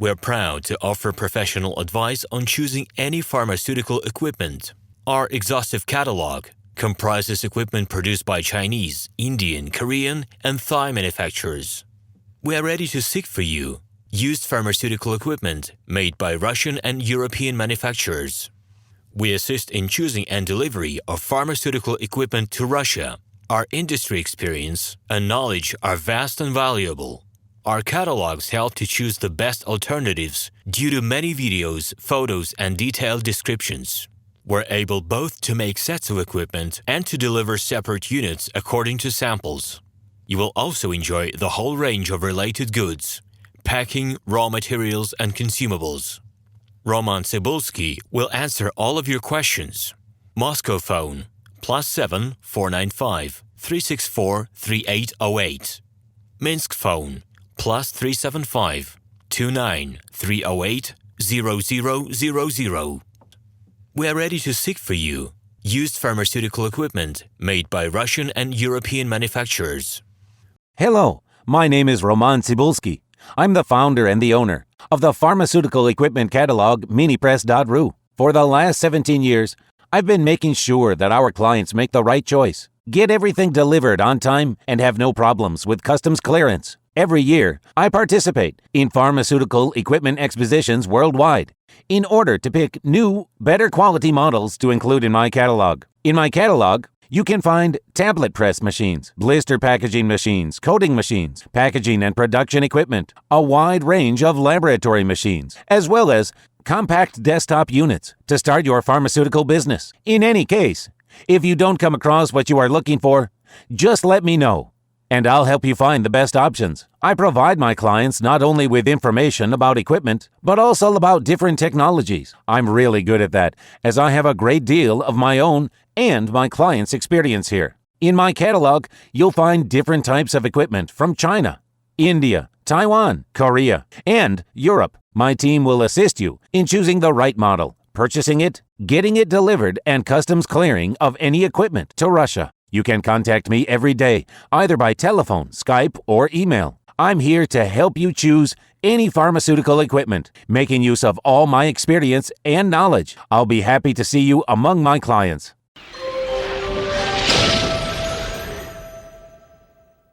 We're proud to offer professional advice on choosing any pharmaceutical equipment. Our exhaustive catalog comprises equipment produced by Chinese, Indian, Korean, and Thai manufacturers. We are ready to seek for you used pharmaceutical equipment made by Russian and European manufacturers. We assist in choosing and delivery of pharmaceutical equipment to Russia. Our industry experience and knowledge are vast and valuable. Our catalogs help to choose the best alternatives due to many videos, photos, and detailed descriptions. We're able both to make sets of equipment and to deliver separate units according to samples. You will also enjoy the whole range of related goods, packing, raw materials, and consumables. RomanTsibulsky will answer all of your questions. Moscow phone +7 495 364 3808. Minsk phone +375 29 308 0000. We are ready to seek for you used pharmaceutical equipment made by Russian and European manufacturers. Hello, my name is RomanTsibulsky. I'm the founder and the owner of the pharmaceutical equipment catalog Minipress.ru. For the last 17 years, I've been making sure that our clients make the right choice, get everything delivered on time, and have no problems with customs clearance. Every year, I participate in pharmaceutical equipment expositions worldwide in order to pick new, better quality models to include in my catalog. In my catalog, you can find tablet press machines, blister packaging machines, coating machines, packaging and production equipment, a wide range of laboratory machines, as well as compact desktop units to start your pharmaceutical business. In any case, if you don't come across what you are looking for, just let me know, and I'll help you find the best options. I provide my clients not only with information about equipment, but also about different technologies. I'm really good at that, as I have a great deal of my own and my clients' experience here. In my catalog, you'll find different types of equipment from China, India, Taiwan, Korea, and Europe. My team will assist you in choosing the right model, purchasing it, getting it delivered, and customs clearing of any equipment to Russia. You can contact me every day, either by telephone, Skype, or email. I'm here to help you choose any pharmaceutical equipment, making use of all my experience and knowledge. I'll be happy to see you among my clients.